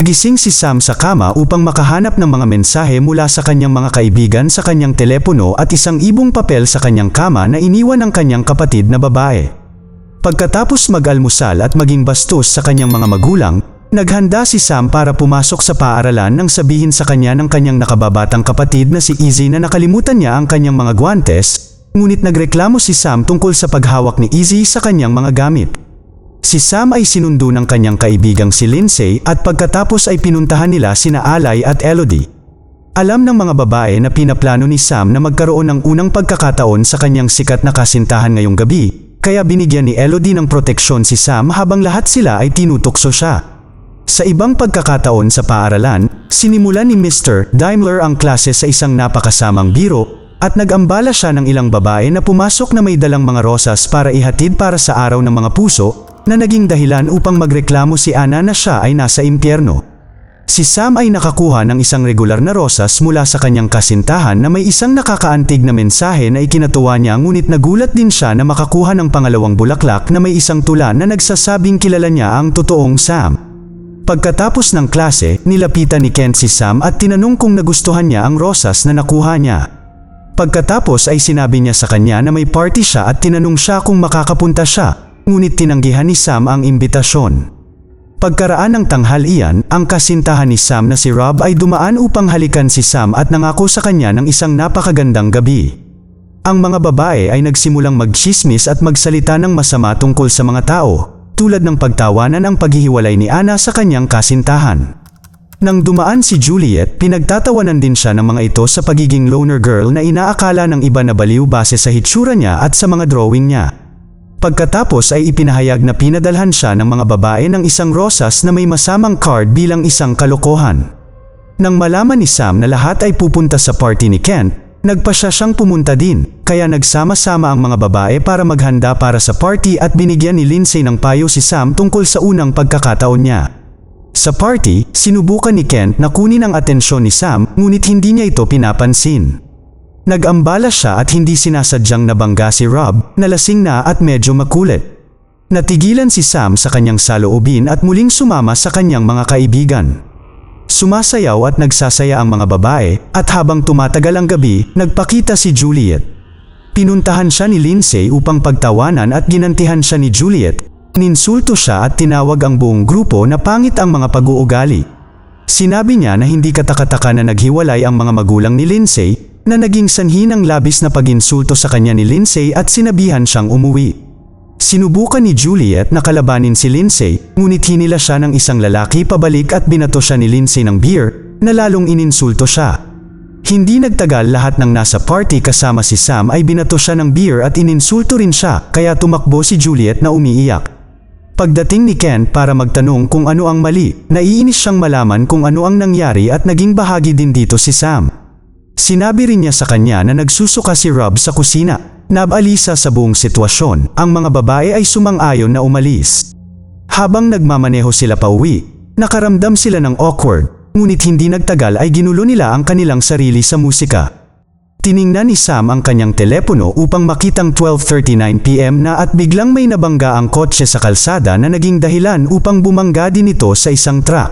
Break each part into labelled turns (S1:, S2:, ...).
S1: Gising si Sam sa kama upang makahanap ng mga mensahe mula sa kanyang mga kaibigan sa kanyang telepono at isang ibong papel sa kanyang kama na iniwan ng kanyang kapatid na babae. Pagkatapos mag-almusal at maging bastos sa kanyang mga magulang, naghanda si Sam para pumasok sa paaralan nang sabihin sa kanya ng kanyang nakababatang kapatid na si Izzy na nakalimutan niya ang kanyang mga guwantes, ngunit nagreklamo si Sam tungkol sa paghawak ni Izzy sa kanyang mga gamit. Si Sam ay sinundo ng kanyang kaibigang si Lindsay at pagkatapos ay pinuntahan nila sina Alay at Elodie. Alam ng mga babae na pinaplano ni Sam na magkaroon ng unang pagkakataon sa kanyang sikat na kasintahan ngayong gabi, kaya binigyan ni Elodie ng proteksyon si Sam habang lahat sila ay tinutukso siya. Sa ibang pagkakataon sa paaralan, sinimulan ni Mr. Daimler ang klase sa isang napakasamang biro at nag-ambala siya ng ilang babae na pumasok na may dalang mga rosas para ihatid para sa araw ng mga puso, na naging dahilan upang magreklamo si Anna na siya ay nasa impyerno. Si Sam ay nakakuha ng isang regular na rosas mula sa kanyang kasintahan na may isang nakakaantig na mensahe na ikinatuwa niya, ngunit nagulat din siya na makakuha ng pangalawang bulaklak na may isang tula na nagsasabing kilala niya ang totoong Sam. Pagkatapos ng klase, nilapitan ni Kent si Sam at tinanong kung nagustuhan niya ang rosas na nakuha niya. Pagkatapos ay sinabi niya sa kanya na may party siya at tinanong siya kung makakapunta siya, ngunit tinanggihan ni Sam ang imbitasyon. Pagkaraan ng tanghalian, ang kasintahan ni Sam na si Rob ay dumaan upang halikan si Sam at nangako sa kanya ng isang napakagandang gabi. Ang mga babae ay nagsimulang magchismis at magsalita ng masama tungkol sa mga tao, tulad ng pagtawanan ang paghihiwalay ni Anna sa kanyang kasintahan. Nang dumaan si Juliet, pinagtatawanan din siya ng mga ito sa pagiging loner girl na inaakala ng iba na baliw base sa hitsura niya at sa mga drawing niya. Pagkatapos ay ipinahayag na pinadalhan siya ng mga babae ng isang rosas na may masamang card bilang isang kalokohan. Nang malaman ni Sam na lahat ay pupunta sa party ni Kent, nagpasya siyang pumunta din, kaya nagsama-sama ang mga babae para maghanda para sa party at binigyan ni Lindsay ng payo si Sam tungkol sa unang pagkakataon niya. Sa party, sinubukan ni Kent na kunin ang atensyon ni Sam, ngunit hindi niya ito pinapansin. Nag-ambala siya at hindi sinasadyang nabangga si Rob, na lasing na at medyo makulit. Natigilan si Sam sa kanyang saloobin at muling sumama sa kanyang mga kaibigan. Sumasayaw at nagsasaya ang mga babae, at habang tumatagal ang gabi, nagpakita si Juliet. Pinuntahan siya ni Lindsay upang pagtawanan at ginantihan siya ni Juliet. Ninsulto siya at tinawag ang buong grupo na pangit ang mga pag-uugali. Sinabi niya na hindi katakataka na naghiwalay ang mga magulang ni Lindsay, na naging sanhi ng labis na pag-insulto sa kanya ni Lindsay at sinabihan siyang umuwi. Sinubukan ni Juliet na kalabanin si Lindsay, ngunit hinila siya ng isang lalaki pabalik at binato siya ni Lindsay ng beer, na lalong ininsulto siya. Hindi nagtagal, lahat ng nasa party kasama si Sam ay binato siya ng beer at ininsulto rin siya, kaya tumakbo si Juliet na umiiyak. Pagdating ni Kent para magtanong kung ano ang mali, naiinis siyang malaman kung ano ang nangyari at naging bahagi din dito si Sam. Sinabi rin niya sa kanya na nagsusuka si Rob sa kusina. Nabalisa sa buong sitwasyon, ang mga babae ay sumang-ayon na umalis. Habang nagmamaneho sila pauwi, nakaramdam sila ng awkward, ngunit hindi nagtagal ay ginulo nila ang kanilang sarili sa musika. Tiningnan ni Sam ang kanyang telepono upang makitang 12:39 PM na at biglang may nabangga ang kotse sa kalsada na naging dahilan upang bumangga din ito sa isang truck.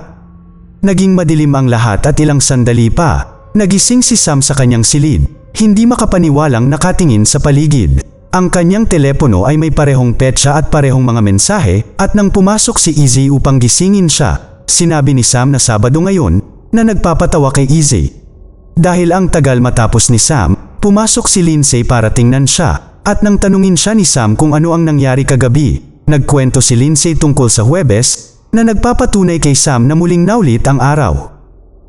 S1: Naging madilim ang lahat at ilang sandali pa, nagising si Sam sa kanyang silid, hindi makapaniwalang nakatingin sa paligid. Ang kanyang telepono ay may parehong petsa at parehong mga mensahe, at nang pumasok si Izzy upang gisingin siya, sinabi ni Sam na Sabado ngayon, na nagpapatawa kay Izzy. Dahil ang tagal matapos ni Sam, pumasok si Lindsay para tingnan siya, at nang tanungin siya ni Sam kung ano ang nangyari kagabi, nagkwento si Lindsay tungkol sa Huwebes, na nagpapatunay kay Sam na muling naulit ang araw.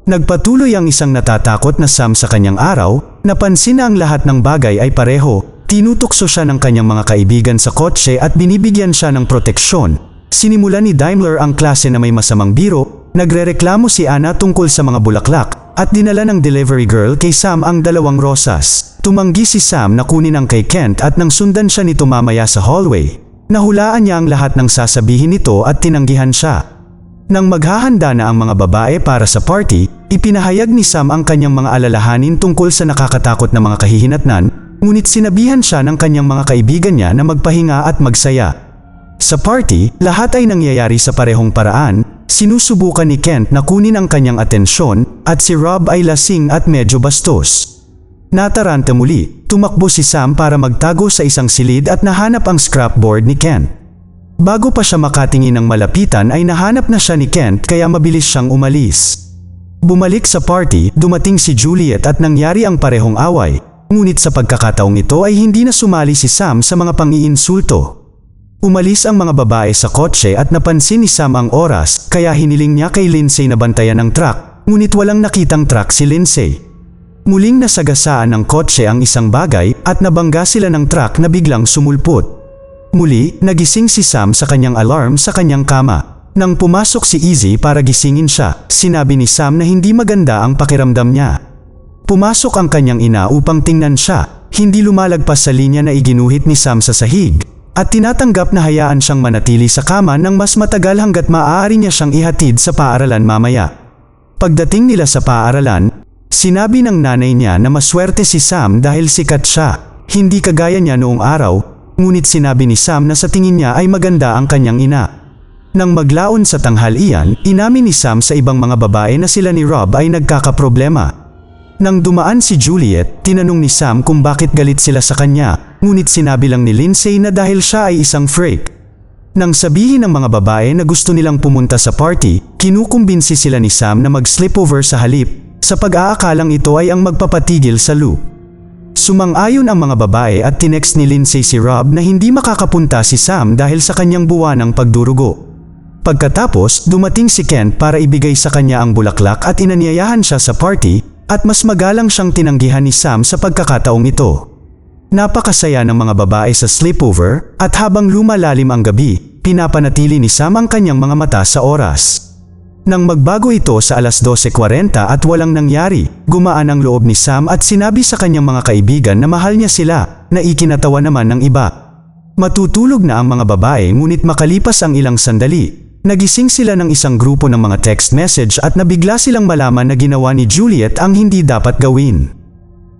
S1: Nagpatuloy ang isang natatakot na Sam sa kanyang araw, napansin na ang lahat ng bagay ay pareho, tinutokso siya ng kanyang mga kaibigan sa kotse at binibigyan siya ng proteksyon. Sinimulan ni Daimler ang klase na may masamang biro, nagrereklamo si Anna tungkol sa mga bulaklak, at dinala ng delivery girl kay Sam ang 2 rosas. Tumanggi si Sam na kunin ang kay Kent at nang sundan siya nito mamaya sa hallway. Nahulaan niya ang lahat ng sasabihin nito at tinanggihan siya. Nang maghahanda na ang mga babae para sa party, ipinahayag ni Sam ang kanyang mga alalahanin tungkol sa nakakatakot na mga kahihinatnan, ngunit sinabihan siya ng kanyang mga kaibigan niya na magpahinga at magsaya. Sa party, lahat ay nangyayari sa parehong paraan, sinusubukan ni Kent na kunin ang kanyang atensyon at si Rob ay lasing at medyo bastos. Nataranta muli, tumakbo si Sam para magtago sa isang silid at nahanap ang scrapboard ni Kent. Bago pa siya makatingin ng malapitan ay nahanap na siya ni Kent kaya mabilis siyang umalis. Bumalik sa party, dumating si Juliet at nangyari ang parehong away. Ngunit sa pagkakataong ito ay hindi na sumali si Sam sa mga pang-iinsulto. Umalis ang mga babae sa kotse at napansin ni Sam ang oras kaya hiniling niya kay Lindsay na bantayan ang truck, ngunit walang nakitang truck si Lindsay. Muling nasagasaan ng kotse ang isang bagay at nabangga sila ng truck na biglang sumulpot. Muli, nagising si Sam sa kanyang alarm sa kanyang kama. Nang pumasok si Izzy para gisingin siya, sinabi ni Sam na hindi maganda ang pakiramdam niya. Pumasok ang kanyang ina upang tingnan siya, hindi lumalagpas sa linya na iginuhit ni Sam sa sahig, at tinatanggap na hayaan siyang manatili sa kama ng mas matagal hanggat maaari niya siyang ihatid sa paaralan mamaya. Pagdating nila sa paaralan, sinabi ng nanay niya na maswerte si Sam dahil sikat siya, hindi kagaya niya noong araw, ngunit sinabi ni Sam na sa tingin niya ay maganda ang kanyang ina. Nang maglaon sa tanghalian, inamin ni Sam sa ibang mga babae na sila ni Rob ay nagkakaproblema. Nang dumaan si Juliet, tinanong ni Sam kung bakit galit sila sa kanya, ngunit sinabi lang ni Lindsay na dahil siya ay isang freak. Nang sabihin ng mga babae na gusto nilang pumunta sa party, kinukumbinsi sila ni Sam na mag-sleepover sa halip, sa pag-aakalang ito ay ang magpapatigil sa loop. Sumang-ayon ang mga babae at tinext ni Lindsay si Rob na hindi makakapunta si Sam dahil sa kanyang buwanang pagdurugo. Pagkatapos, dumating si Kent para ibigay sa kanya ang bulaklak at inanyayahan siya sa party, at mas magalang siyang tinanggihan ni Sam sa pagkakataong ito. Napakasaya ng mga babae sa sleepover, at habang lumalalim ang gabi, pinapanatili ni Sam ang kanyang mga mata sa oras. Nang magbago ito sa alas 12:40 at walang nangyari, gumaan ang loob ni Sam at sinabi sa kanyang mga kaibigan na mahal niya sila, na ikinatawa naman ng iba. Matutulog na ang mga babae ngunit makalipas ang ilang sandali, nagising sila ng isang grupo ng mga text message at nabigla silang malaman na ginawa ni Juliet ang hindi dapat gawin.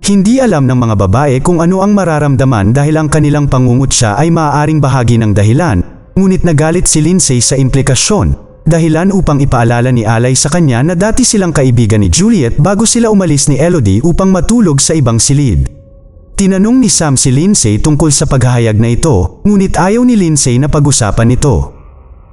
S1: Hindi alam ng mga babae kung ano ang mararamdaman dahil ang kanilang pangungutya ay maaaring bahagi ng dahilan, ngunit nagalit si Lindsay sa implikasyon, dahilan upang ipaalala ni Alay sa kanya na dati silang kaibigan ni Juliet bago sila umalis ni Elodie upang matulog sa ibang silid. Tinanong ni Sam si Lindsay tungkol sa paghahayag na ito, ngunit ayaw ni Lindsay na pag-usapan ito.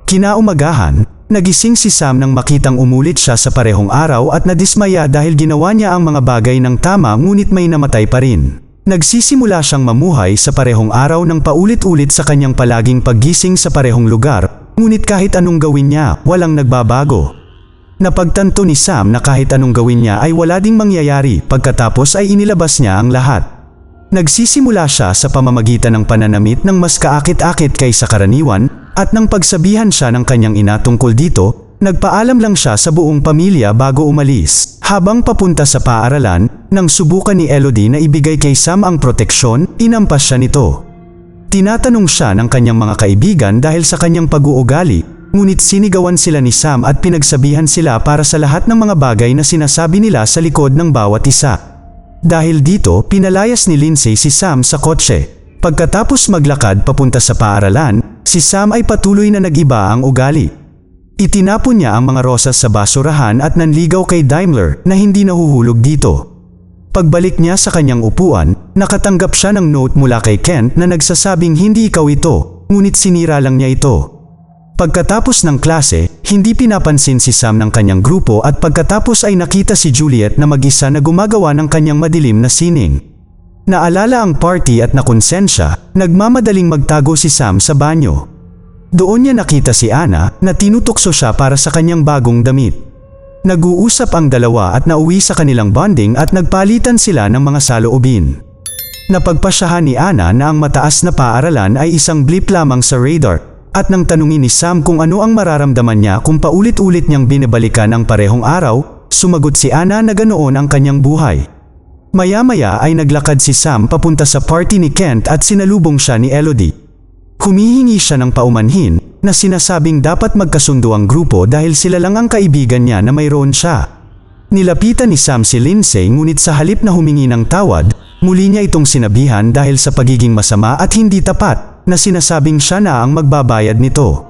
S1: Kinaumagahan, nagising si Sam nang makitang umulit siya sa parehong araw at nadismaya dahil ginawa niya ang mga bagay ng tama ngunit may namatay pa rin. Nagsisimula siyang mamuhay sa parehong araw ng paulit-ulit sa kanyang palaging paggising sa parehong lugar, ngunit kahit anong gawin niya, walang nagbabago. Napagtanto ni Sam na kahit anong gawin niya ay wala ding mangyayari, pagkatapos ay inilabas niya ang lahat. Nagsisimula siya sa pamamagitan ng pananamit ng mas kaakit-akit kaysa karaniwan, at nang pagsabihan siya ng kanyang ina tungkol dito, nagpaalam lang siya sa buong pamilya bago umalis. Habang papunta sa paaralan, nang subukan ni Elodie na ibigay kay Sam ang proteksyon, inampas siya nito. Tinatanong siya ng kanyang mga kaibigan dahil sa kanyang pag-uugali, ngunit sinigawan sila ni Sam at pinagsabihan sila para sa lahat ng mga bagay na sinasabi nila sa likod ng bawat isa. Dahil dito, pinalayas ni Lindsay si Sam sa kotse. Pagkatapos maglakad papunta sa paaralan, si Sam ay patuloy na nag-iba ang ugali. Itinapon niya ang mga rosas sa basurahan at nanligaw kay Daimler na hindi nahuhulog dito. Pagbalik niya sa kanyang upuan, nakatanggap siya ng note mula kay Kent na nagsasabing hindi ikaw ito, ngunit sinira lang niya ito. Pagkatapos ng klase, hindi pinapansin si Sam ng kanyang grupo at pagkatapos ay nakita si Juliet na mag-isa na gumagawa ng kanyang madilim na sining. Naalala ang party at nakonsensya, nagmamadaling magtago si Sam sa banyo. Doon niya nakita si Anna na tinutukso siya para sa kanyang bagong damit. Nag-uusap ang dalawa at nauwi sa kanilang bonding at nagpalitan sila ng mga saloobin. Napagpasyahan ni Anna na ang mataas na paaralan ay isang blip lamang sa radar, at nang tanungin ni Sam kung ano ang mararamdaman niya kung paulit-ulit niyang binabalikan ang parehong araw, sumagot si Anna na ganoon ang kanyang buhay. Maya-maya ay naglakad si Sam papunta sa party ni Kent at sinalubong siya ni Elodie. Humihingi siya ng paumanhin na sinasabing dapat magkasundo ang grupo dahil sila lang ang kaibigan niya na mayroon siya. Nilapitan ni Sam si Lindsay ngunit sa halip na humingi ng tawad, muli niya itong sinabihan dahil sa pagiging masama at hindi tapat na sinasabing siya na ang magbabayad nito.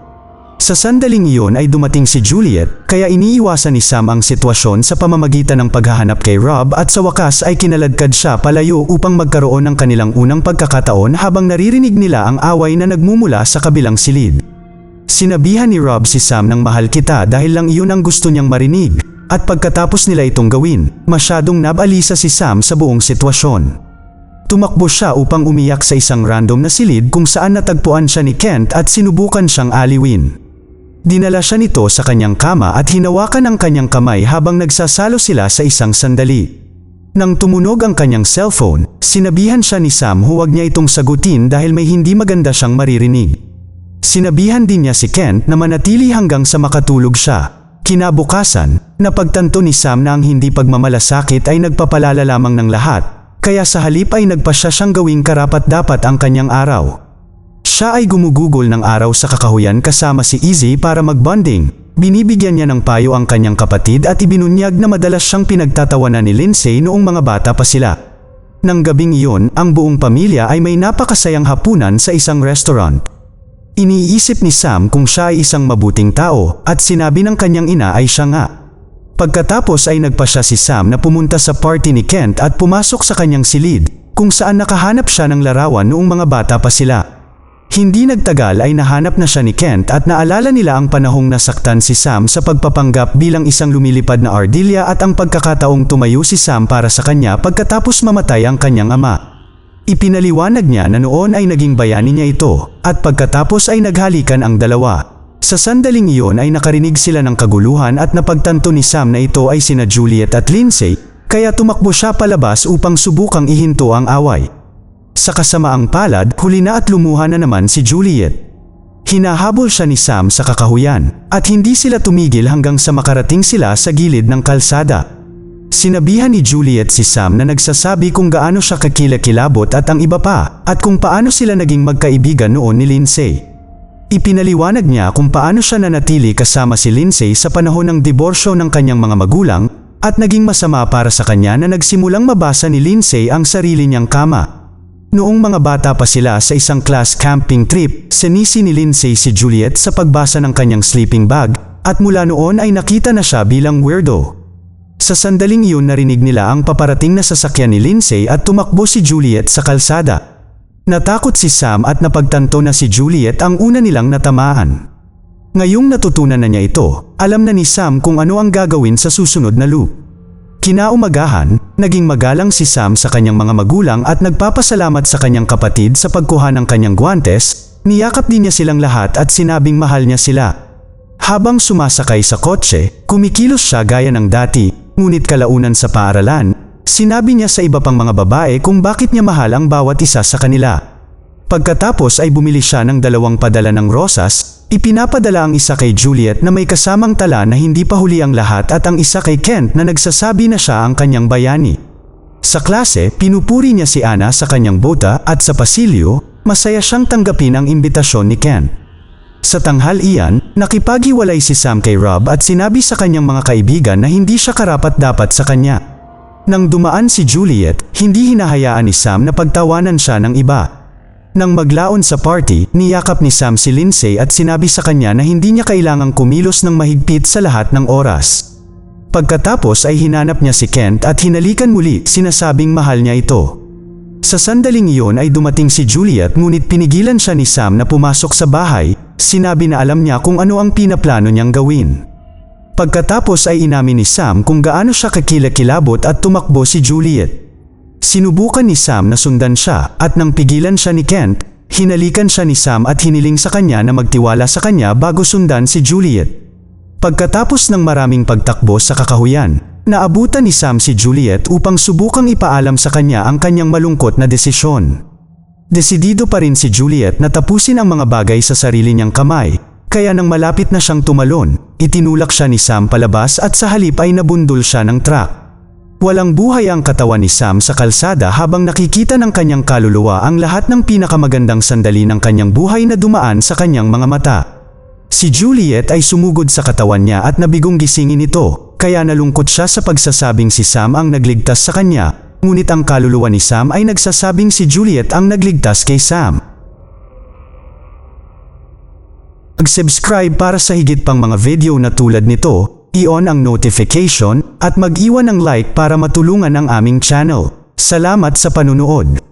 S1: Sa sandaling iyon ay dumating si Juliet, kaya iniiwasan ni Sam ang sitwasyon sa pamamagitan ng paghahanap kay Rob at sa wakas ay kinaladkad siya palayo upang magkaroon ng kanilang unang pagkakataon habang naririnig nila ang away na nagmumula sa kabilang silid. Sinabihan ni Rob si Sam ng mahal kita dahil lang iyon ang gusto niyang marinig, at pagkatapos nila itong gawin, masyadong nabalisa si Sam sa buong sitwasyon. Tumakbo siya upang umiyak sa isang random na silid kung saan natagpuan siya ni Kent at sinubukan siyang aliwin. Dinala siya nito sa kanyang kama at hinawakan ang kanyang kamay habang nagsasalo sila sa isang sandali. Nang tumunog ang kanyang cellphone, sinabihan siya ni Sam huwag niya itong sagutin dahil may hindi maganda siyang maririnig. Sinabihan din niya si Kent na manatili hanggang sa makatulog siya. Kinabukasan, napagtanto ni Sam na ang hindi pagmamalasakit ay nagpapalala lamang ng lahat, kaya sa halip ay nagpasya siyang gawing karapat-dapat ang kanyang araw. Siya ay gumugugol ng araw sa kakahuyan kasama si Izzy para magbonding. Binibigyan niya ng payo ang kanyang kapatid at ibinunyag na madalas siyang pinagtatawanan ni Lindsay noong mga bata pa sila. Nang gabing iyon, ang buong pamilya ay may napakasayang hapunan sa isang restaurant. Iniisip ni Sam kung siya ay isang mabuting tao at sinabi ng kanyang ina ay siya nga. Pagkatapos ay nagpasya si Sam na pumunta sa party ni Kent at pumasok sa kanyang silid, kung saan nakahanap siya ng larawan noong mga bata pa sila. Hindi nagtagal ay nahanap na siya ni Kent at naalala nila ang panahong nasaktan si Sam sa pagpapanggap bilang isang lumilipad na ardilya at ang pagkakataong tumayo si Sam para sa kanya pagkatapos mamatay ang kanyang ama. Ipinaliwanag niya na noon ay naging bayani niya ito at pagkatapos ay naghalikan ang dalawa. Sa sandaling iyon ay nakarinig sila ng kaguluhan at napagtanto ni Sam na ito ay sina Juliet at Lindsay, kaya tumakbo siya palabas upang subukang ihinto ang away. Sa kasamaang palad, huli na at lumuha na naman si Juliet. Hinahabol siya ni Sam sa kakahuyan, at hindi sila tumigil hanggang sa makarating sila sa gilid ng kalsada. Sinabihan ni Juliet si Sam na nagsasabi kung gaano siya kakilakilabot at ang iba pa, at kung paano sila naging magkaibigan noon ni Lindsay. Ipinaliwanag niya kung paano siya nanatili kasama si Lindsay sa panahon ng diborsyo ng kanyang mga magulang, at naging masama para sa kanya na nagsimulang mabasa ni Lindsay ang sarili niyang kama. Noong mga bata pa sila sa isang class camping trip, sinisi ni Lindsay si Juliet sa pagbasa ng kanyang sleeping bag, at mula noon ay nakita na siya bilang weirdo. Sa sandaling iyon narinig nila ang paparating na sasakyan ni Lindsay at tumakbo si Juliet sa kalsada. Natakot si Sam at napagtanto na si Juliet ang una nilang natamaan. Ngayong natutunan na niya ito, alam na ni Sam kung ano ang gagawin sa susunod na loop. Kinaumagahan, naging magalang si Sam sa kanyang mga magulang at nagpapasalamat sa kanyang kapatid sa pagkuha ng kanyang guwantes, niyakap din niya silang lahat at sinabing mahal niya sila. Habang sumasakay sa kotse, kumikilos siya gaya ng dati, ngunit kalaunan sa paaralan, sinabi niya sa iba pang mga babae kung bakit niya mahal ang bawat isa sa kanila. Pagkatapos ay bumili siya ng 2 padala ng rosas, ipinapadala ang isa kay Juliet na may kasamang tala na hindi pa huli ang lahat at ang isa kay Kent na nagsasabi na siya ang kanyang bayani. Sa klase, pinupuri niya si Anna sa kanyang bota at sa pasilyo, masaya siyang tanggapin ang imbitasyon ni Kent. Sa tanghal iyan, nakipaghiwalay si Sam kay Rob at sinabi sa kanyang mga kaibigan na hindi siya karapat-dapat sa kanya. Nang dumaan si Juliet, hindi hinahayaan ni Sam na pagtawanan siya ng iba. Nang maglaon sa party, niyakap ni Sam si Lindsay at sinabi sa kanya na hindi niya kailangang kumilos ng mahigpit sa lahat ng oras. Pagkatapos ay hinanap niya si Kent at hinalikan muli, sinasabing mahal niya ito. Sa sandaling iyon ay dumating si Juliet ngunit pinigilan siya ni Sam na pumasok sa bahay, sinabi na alam niya kung ano ang pinaplano niyang gawin. Pagkatapos ay inamin ni Sam kung gaano siya kakilakilabot at tumakbo si Juliet. Sinubukan ni Sam na sundan siya at nang pigilan siya ni Kent, hinalikan siya ni Sam at hiniling sa kanya na magtiwala sa kanya bago sundan si Juliet. Pagkatapos ng maraming pagtakbo sa kakahuyan, naabutan ni Sam si Juliet upang subukang ipaalam sa kanya ang kanyang malungkot na desisyon. Desidido pa rin si Juliet na tapusin ang mga bagay sa sarili niyang kamay, kaya nang malapit na siyang tumalon, itinulak siya ni Sam palabas at sa halip ay nabundol siya ng truck. Walang buhay ang katawan ni Sam sa kalsada habang nakikita ng kanyang kaluluwa ang lahat ng pinakamagandang sandali ng kanyang buhay na dumaan sa kanyang mga mata. Si Juliet ay sumugod sa katawan niya at nabigong gisingin ito, kaya nalungkot siya sa pagsasabing si Sam ang nagligtas sa kanya, ngunit ang kaluluwa ni Sam ay nagsasabing si Juliet ang nagligtas kay Sam. Mag-subscribe para sa higit pang mga video na tulad nito, i-on ang notification, at mag-iwan ng like para matulungan ang aming channel. Salamat sa panunood.